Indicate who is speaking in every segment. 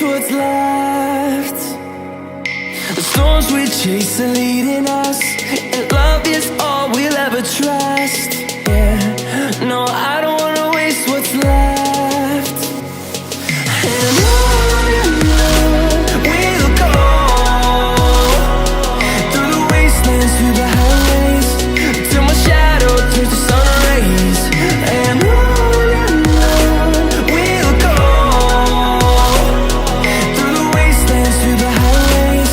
Speaker 1: what's left. The storms we chase are leading us, and love is all we'll ever trust. Yeah, no, I don't wanna waste what's left. And on we'll go, through the wastelands, through the highways, till my shadow turns to sun rays. And on we'll go, through the wastelands, through the highways,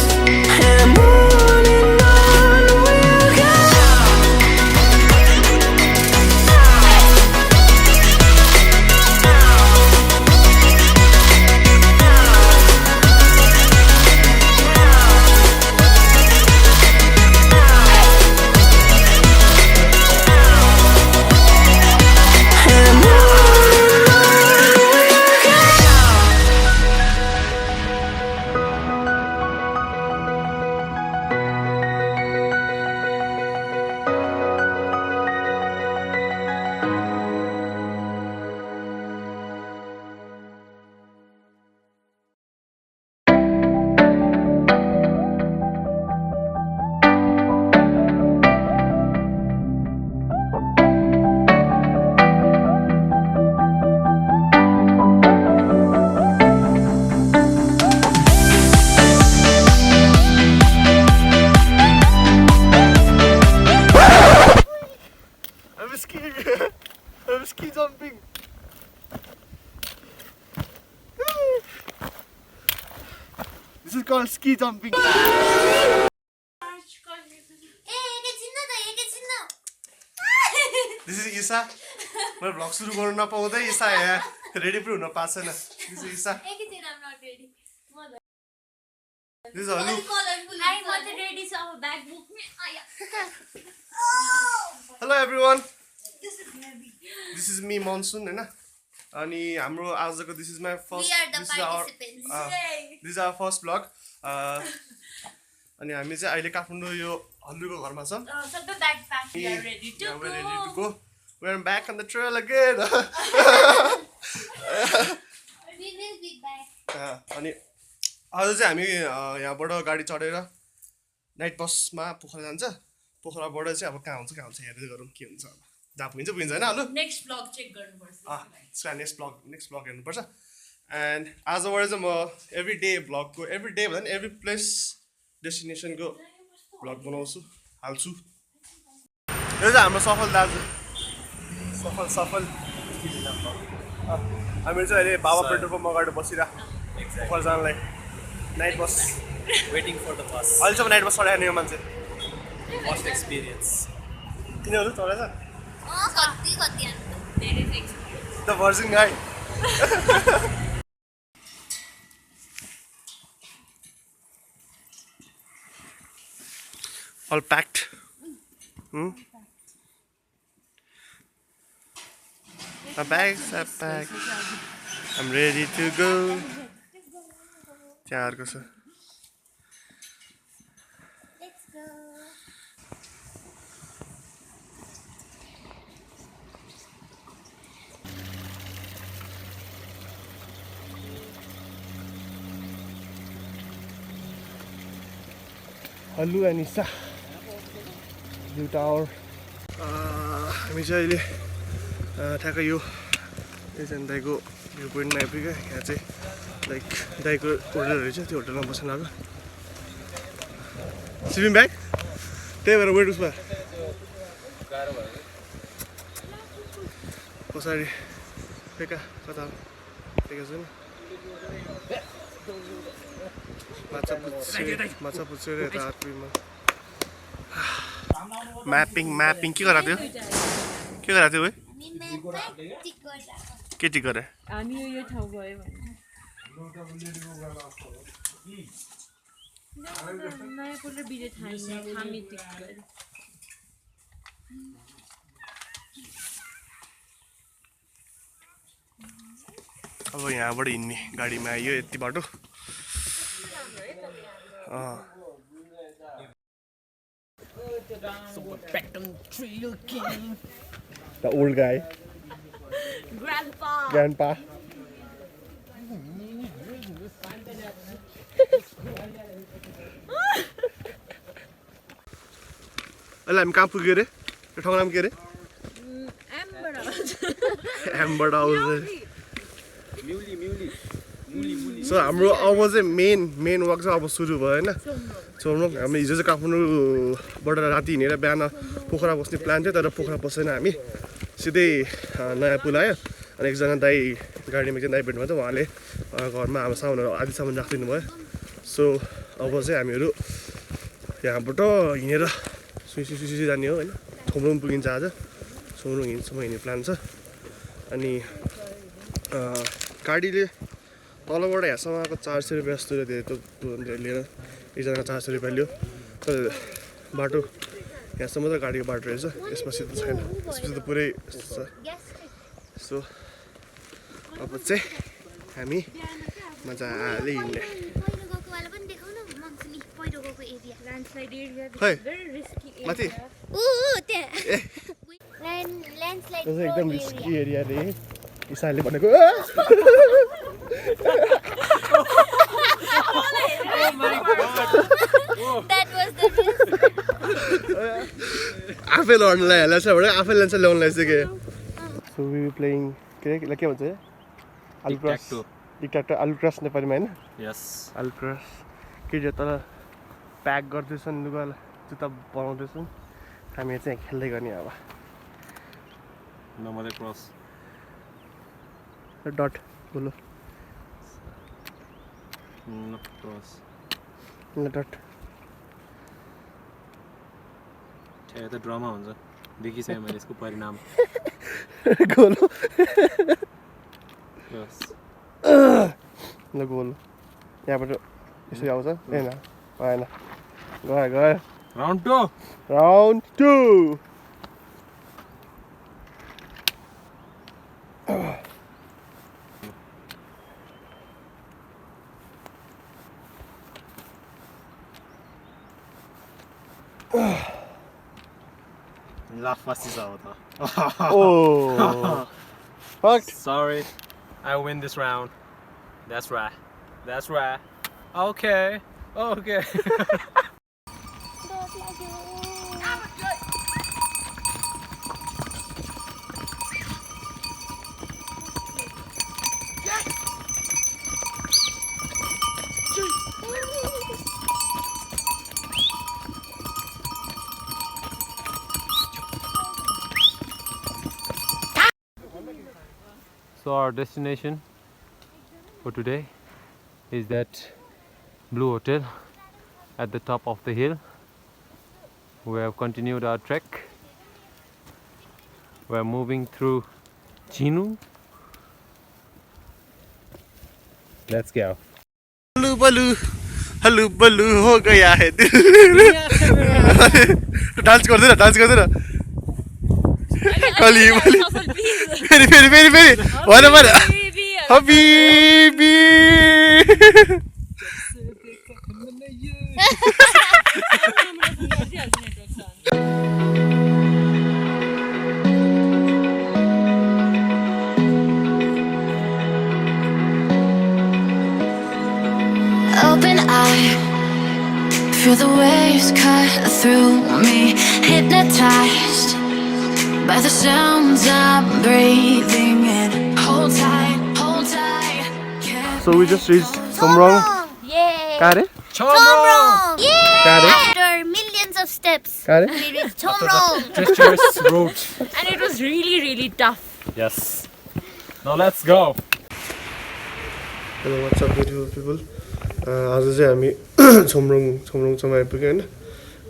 Speaker 1: and on we'll go.
Speaker 2: I'm ski jumping. This is called ski jumping. This is Isa. My vlog सुरु गर्न नपाउँदै Isa यहाँ ready पनि हुन पाएको छैन. This is Isa.
Speaker 3: I'm not ready.
Speaker 2: This is Alu.
Speaker 3: I'm not ready, so I'm back book me.
Speaker 2: Hello everyone. This is me Monsoon, हैन? अनि हाम्रो आजको this is my first.
Speaker 3: We are the participants.
Speaker 2: This is our first vlog. अनि हामी चाहिँ अहिले काठमाडौँ यो हल्लुको घरमा छौं.
Speaker 3: सबै bag pack we are ready to
Speaker 2: we're ready to go. We're back on the trail again.
Speaker 3: We will be back.
Speaker 2: अनि आज चाहिँ हामी यहाँबाट गाडी चढेर नाइट बसमा पोखरा जान्छ. पोखराबाट चाहिँ अब कहाँ हुन्छ हेर्दै गरौँ के हुन्छ अब. जहाँ पुगिन्छ हैन हल्लु.
Speaker 3: नेक्स्ट ब्लग चेक गर्नुपर्छ.
Speaker 2: त्यसका नेक्स्ट ब्लग हेर्नुपर्छ. एन्ड आजबाट चाहिँ म एभ्री डे भ्लगको एभ्री डे भन्दा एभ्री प्लेस डेस्टिनेसनको भ्लग बनाउँछु हाल्छु. यो चाहिँ हाम्रो सफल दाजु. सफल हामी चाहिँ अहिले बाबा पेट्रोल पम्प अगाडि बसिरहेको पोखरा जानलाई. नाइट बस
Speaker 4: waiting for the bus.
Speaker 2: अहिलेसम्म नाइट बस चढाएको यो मान्छे.
Speaker 4: First experience.
Speaker 2: तिनीहरू चढेछ
Speaker 3: कति धेरै एक्सपिरियन्स.
Speaker 2: द भर्जिन गाई. All packed. My bags are packed. I'm ready to go. त्यहाँ अर्को छ.
Speaker 3: Let's go.
Speaker 2: हल्लु एन्ड इसा भ्यू टावर. हामी चाहिँ अहिले ठ्याक्कै यो चाहिँ दाइको भ्यू पोइन्टमा आइपुग्यो. यहाँ चाहिँ लाइक दाइको होटलहरू छ त्यो होटलमा बस्न आएको. स्लिपिङ ब्याग त्यही भएर वेट उसमा पछाडि फेका कता फेका छैन. माछा पुच्छ्यो र यता आर्कुमा म्यापिङ के गराएको थियो के टिक गरे
Speaker 5: हामी यो ठाउँ गयो भने नयाँ पल्ट भिडियो थामी टिक गरे.
Speaker 2: अब यहाँबाट हिँड्ने गाडीमा आयो यति बाटो. The old guy.
Speaker 5: Grandpa.
Speaker 2: अहिले हामी कहाँ पुग्यो अरे यो ठाउँको नाम के अरे एमबाट आउँछ सो हाम्रो अब चाहिँ मेन वक चाहिँ अब सुरु भयो होइन चोमरोङ हामी हिजो चाहिँ काठमाडौँबाट राति हिँडेर बिहान पोखरा बस्ने प्लान थियो तर पोखरा बसेन हामी सिधै नयाँ पुल आयो अनि एकजना दाई गाडीमा एकजना दाई भेट्नु भयो त उहाँले घरमा हाम्रो सामानहरू आधी सामान राखिदिनु भयो सो अब चाहिँ हामीहरू यहाँबाट हिँडेर सुई जाने हो होइन थोमरोङ पुगिन्छ आज थोमरोङ हिँड्छौँ हिँड्ने प्लान छ अनि गाडीले तलबाट यहाँसम्मको 400 रुपियाँ जस्तो लिएर एकजनाको 400 रुपियाँ लियो तर बाटो यहाँसम्म त गाडीको बाटो रहेछ यसपछि त छैन यसपछि त पुरै छ सो अब चाहिँ हामी मजाले हिँड्ने खै माथि एकदम रिस्की एरिया रे इसाले भनेको आफै लड्नलाई हाल्छ भने आफै लान्छ ल्याउनलाई चाहिँ के सो वी प्लेइङ के भन्छ आलु क्रस डिक्टाक्टर आलु क्रस नेपालीमा होइन
Speaker 4: यस
Speaker 2: आलु क्रस केटी तल प्याक गर्दैछन् लुगा जुत्ता बनाउँदैछन् हामी चाहिँ खेल्दै गर्ने अब
Speaker 4: नम्बर क्रस
Speaker 2: डट बोलो
Speaker 4: क्रस
Speaker 2: डट
Speaker 4: त ड्रामा हुन्छ देखिसकेँ मैले यसको परिणाम
Speaker 2: गोलो
Speaker 4: यस
Speaker 2: ल गोलो यहाँबाट यसरी आउँछ ए न भएन गयो
Speaker 4: round 2 Laugh fast is out.
Speaker 2: Oh, fuck.
Speaker 4: Sorry, I win this round. That's right. Okay. So our destination for today is that blue hotel at the top of the hill. We have continued our trek. We are moving through Chinu. Let's go.
Speaker 2: हल्लू बल्लू हो गया है dance कर देना कली फेरि भन Habibi
Speaker 1: Open eye, feel the waves cut through me, hypnotized by the sounds I'm breathing in. Hold tight,
Speaker 2: So we just reached Chomrong.
Speaker 3: Yay!
Speaker 2: Got it?
Speaker 3: Chomrong! Yay!
Speaker 2: Got it?
Speaker 3: After millions of steps,
Speaker 2: Got it?
Speaker 3: we reached Chomrong.
Speaker 4: Treacherous route.
Speaker 5: And it was really, really tough.
Speaker 4: Yes. Now let's go.
Speaker 2: Hello, what's up beautiful people? आज चाहिँ हामी छोमरोङसम्म आइपुग्यो होइन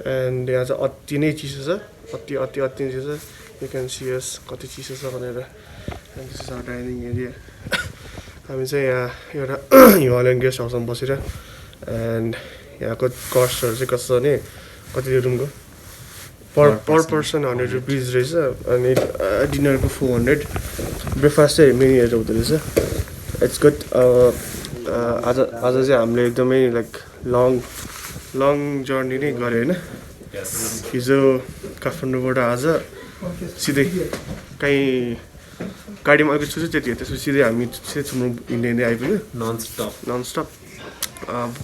Speaker 2: end यहाँ चाहिँ अति नै चिसो छ अति नै चिसो छ यु क्यान सी यस कति चिसो छ भनेर and this is our dining area हामी चाहिँ यहाँ एउटा हिमालयन गेस्ट हाउसमा बसेर एन्ड यहाँको कस्टहरू चाहिँ कस्तो छ भने कति रुमको पर पर्सन 100 रुपिज रहेछ अनि डिनरको 400 ब्रेकफास्ट चाहिँ मेन्युहरू हुँदो रहेछ इट्स गुड आज चाहिँ हामीले एकदमै लाइक लङ जर्नी नै गऱ्यो होइन हिजो काठमाडौँबाट आज सिधै कहीँ गाडीमा अलिकति सुझ्यो त्यति हो त्यसपछि सिधै हामी सिधै छोमरोङ हिँड्दै आइपुग्यो नन स्टप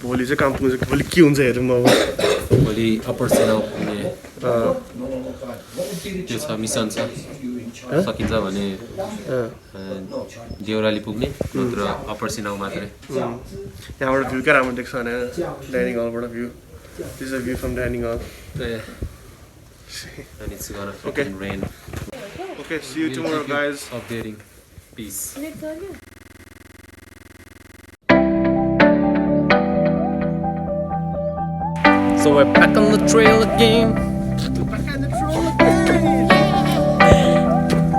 Speaker 2: भोलि चाहिँ काम पुग्छ भोलि के हुन्छ हेरौँ अब
Speaker 4: भोलि अप्पर सेनाउ त्यो छ मिसन छ सकिन्छ भने देउराली पुग्ने नत्र अप्पर सिनाउ मात्रै
Speaker 2: त्यहाँबाट भ्यू क्या राम्रो देख्छ भने डाइनिङ हलबाट view this a view from dining hall
Speaker 4: and it's gonna fucking rain.
Speaker 2: Okay, see you tomorrow, guys.
Speaker 4: Updating. Peace. So we're back on the trail again.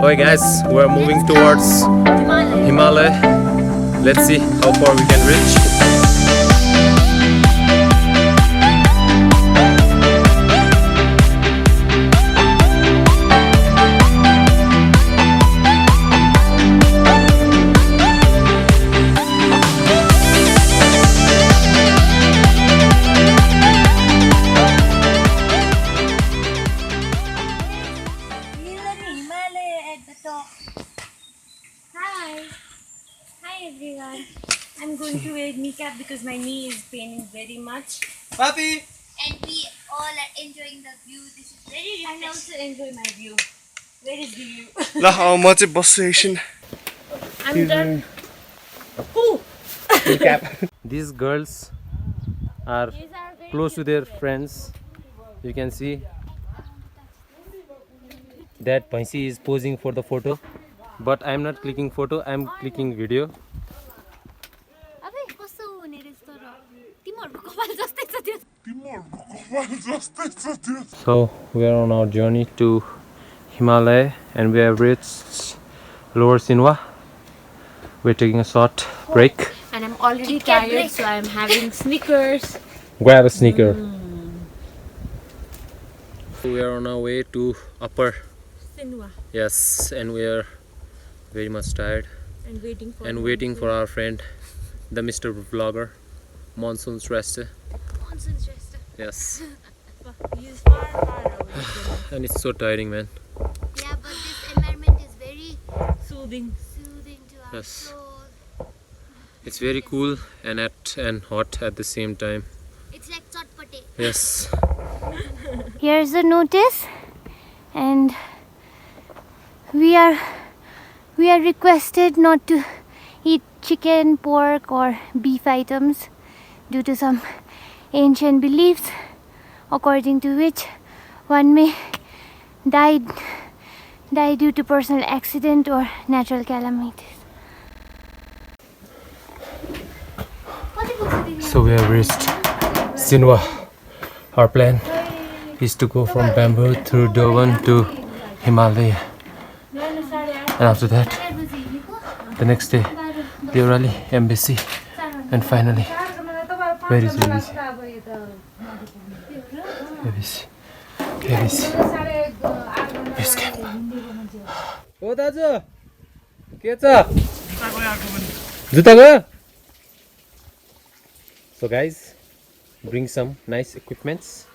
Speaker 4: Okay guys, we're moving towards Himalaya. Let's see how far we can reach.
Speaker 5: Everyone, I'm going to wear kneecap because my knee is paining very much.
Speaker 2: Papi!
Speaker 3: And we all are enjoying the view. This is very
Speaker 5: I also enjoy my view. Where is the view?
Speaker 2: ल म चाहिँ बस्छु एकछिन
Speaker 5: I'm done.
Speaker 4: These girls are close to their friends. You can see that Paisi is posing for the photo, but I'm not clicking photo, I'm clicking video.
Speaker 3: अबे कस्तो हुने रहेछ तर तिमीहरुको कपाल जस्तै छ त्यो
Speaker 4: So we are on our journey to Himalaya and we have reached Lower Sinwa. We're taking a short break.
Speaker 5: And I'm already tired, so I'm having Snickers.
Speaker 4: Grab a sneaker. We are on our way to Upper.
Speaker 5: Sinwa.
Speaker 4: Yes, and we are very much tired
Speaker 5: And
Speaker 4: waiting for our friend, the Mr. Vlogger, Monsoon's Rest.
Speaker 3: Monsoon's rest.
Speaker 4: Yes,
Speaker 5: He's far away.
Speaker 4: and it's so tiring, man.
Speaker 3: Yeah, but this environment is very
Speaker 5: Soothing.
Speaker 3: soothing to our
Speaker 4: Yes.
Speaker 3: soul.
Speaker 4: It's very cool and hot at the same time.
Speaker 3: It's like chotpate.
Speaker 4: Yes.
Speaker 3: Here's a notice, and we are requested not to eat chicken, pork or beef items due to some ancient beliefs according to which one may die due to personal accident or natural calamities.
Speaker 4: So we have reached Sinwa. Our plan is to go from Bamboo through Dovan to Himalaya. And after that, the next day, Deorali Embassy. And finally, where is Embassy? Embassy. Base camp. Oh, दाजु के छ जुत्ता गयो So guys, bring some nice equipments,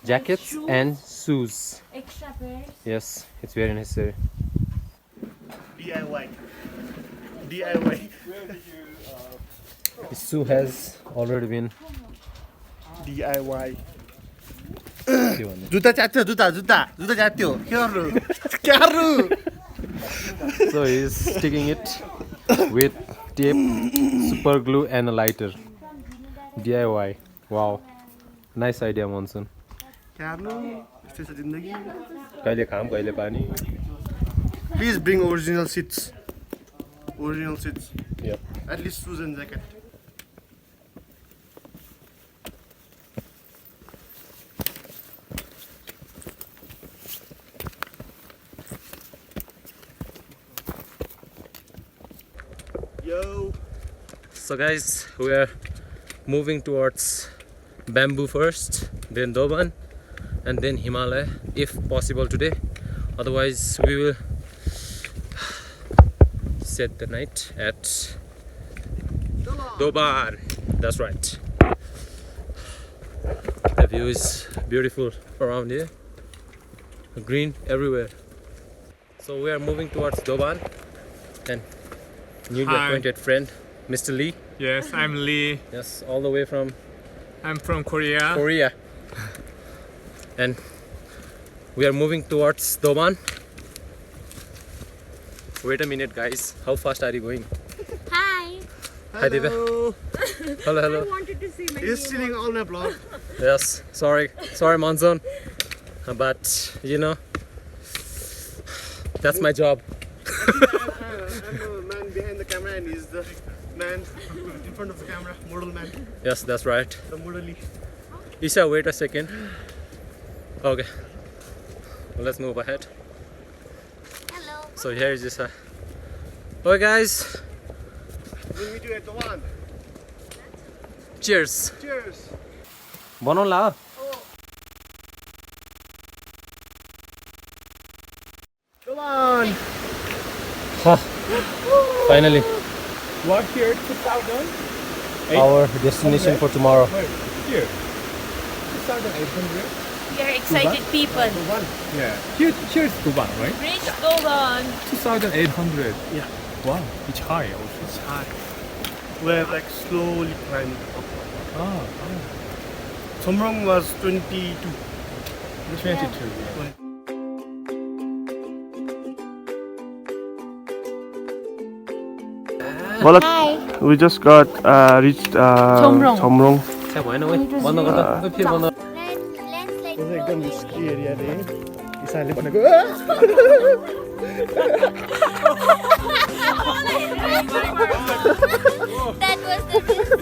Speaker 4: jackets and shoes.
Speaker 5: Extra pairs.
Speaker 4: Yes, it's very necessary.
Speaker 2: DIY.
Speaker 4: This shoe has already been
Speaker 2: DIY.
Speaker 4: के भन्ने?
Speaker 2: जुत्ता च्यात्यो जुत्ता च्यात्यो के गर्नु
Speaker 4: So he's sticking it with tape, super glue and a lighter. DIY. Wow. Nice idea, Monsoon.
Speaker 2: यस्तै छ जिन्दगी
Speaker 4: कहिले खाम कहिले पानी.
Speaker 2: Please bring original seats.
Speaker 4: Yep.
Speaker 2: At least shoes and jacket. Yo.
Speaker 4: So guys, we are moving towards Bamboo first, then Doban, and then Himalaya, if possible today. Otherwise, we will set the night at Doban. That's right. The view is beautiful around here. Green everywhere. So we are moving towards Doban, and newly
Speaker 6: Hi.
Speaker 4: acquainted friend, Mr.lee.
Speaker 6: Yes, I'm Lee.
Speaker 4: Yes, all the way from
Speaker 6: I'm from Korea.
Speaker 4: Korea. And We are moving towards Doban. Wait a minute, guys. How fast are you going?
Speaker 3: Hi.
Speaker 4: Hi, Divya. Hello,
Speaker 5: I
Speaker 4: hello.
Speaker 5: wanted to see my
Speaker 2: He's stealing all my vlog.
Speaker 4: Yes, sorry, Monsoon. But you know, that's my job.
Speaker 2: I'm the man behind the camera and he's the man in front of the camera, model man,
Speaker 4: Yes, that's right.
Speaker 2: the Mr.lee.
Speaker 4: Isha, wait a second. Okay, well, let's move ahead.
Speaker 3: Hello.
Speaker 4: So here is Isha. Okay, guys.
Speaker 2: We'll meet you at the one.
Speaker 4: Cheers.
Speaker 2: Cheers.
Speaker 4: Bonhola.
Speaker 2: Come on.
Speaker 4: Finally,
Speaker 6: What here? 2,000?
Speaker 4: our destination for tomorrow.
Speaker 6: Here. 2,800?
Speaker 5: We are excited people.
Speaker 6: Yeah. Here's Dubai, right?
Speaker 5: Reach Doban.
Speaker 6: 2,800.
Speaker 2: Yeah.
Speaker 6: Wow, it's high also.
Speaker 2: It's high. We're like slowly climbing up.
Speaker 6: Ah,
Speaker 2: Somrong was 22.
Speaker 6: 22. Yeah.
Speaker 3: Hi.
Speaker 2: We just got reached Somrong.
Speaker 4: Say भएन ओइ बन्द गर्दा ओइ फेरि बन्द
Speaker 3: Landslide.
Speaker 2: एकदम risky area रे इसाले भनेको
Speaker 3: That was the risk.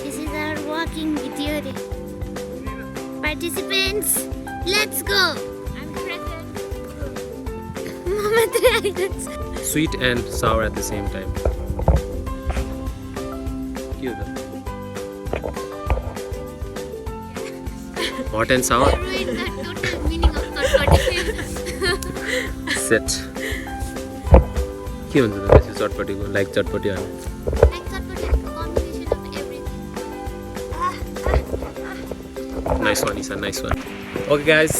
Speaker 3: This is our walking video. Participants, let's go. I'm present. Mama,
Speaker 4: sweet and sour at the same time. Cute. Hot and sour.
Speaker 3: ruined the total meaning of Kathmandu.
Speaker 4: Set. के भन्छ त त्यसो चटपटीको like चटपटी अनि
Speaker 3: Like Kathmandu, combination of everything.
Speaker 4: nice one Isa, nice one. Okay guys,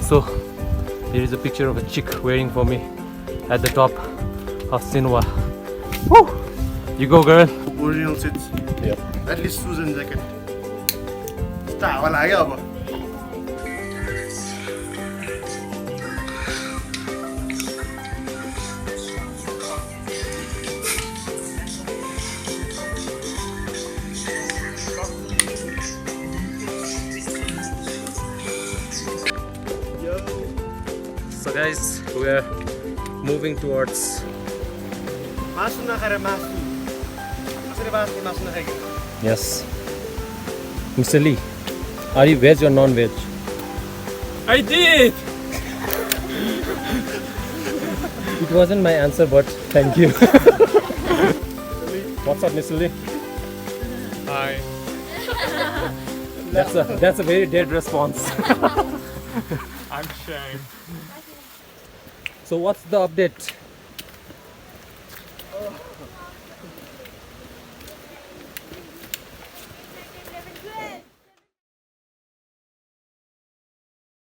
Speaker 4: so here is a picture of a chick waiting for me at the top of Sinwa. Woo! You go girl.
Speaker 2: Original seats.
Speaker 4: Yep.
Speaker 2: At least Susan jacket. हावा लाग्यो अब
Speaker 4: So guys, we are moving towards
Speaker 2: मासु नखाएर मासु कसरी मासु नखाइकिन
Speaker 4: yes. Mr.lee, are you veg or non-veg?
Speaker 6: I did!
Speaker 4: It wasn't my answer, but thank you. What's up, Mr.lee?
Speaker 6: Hi.
Speaker 4: That's a very dead response.
Speaker 6: I'm ashamed.
Speaker 4: So what's the update?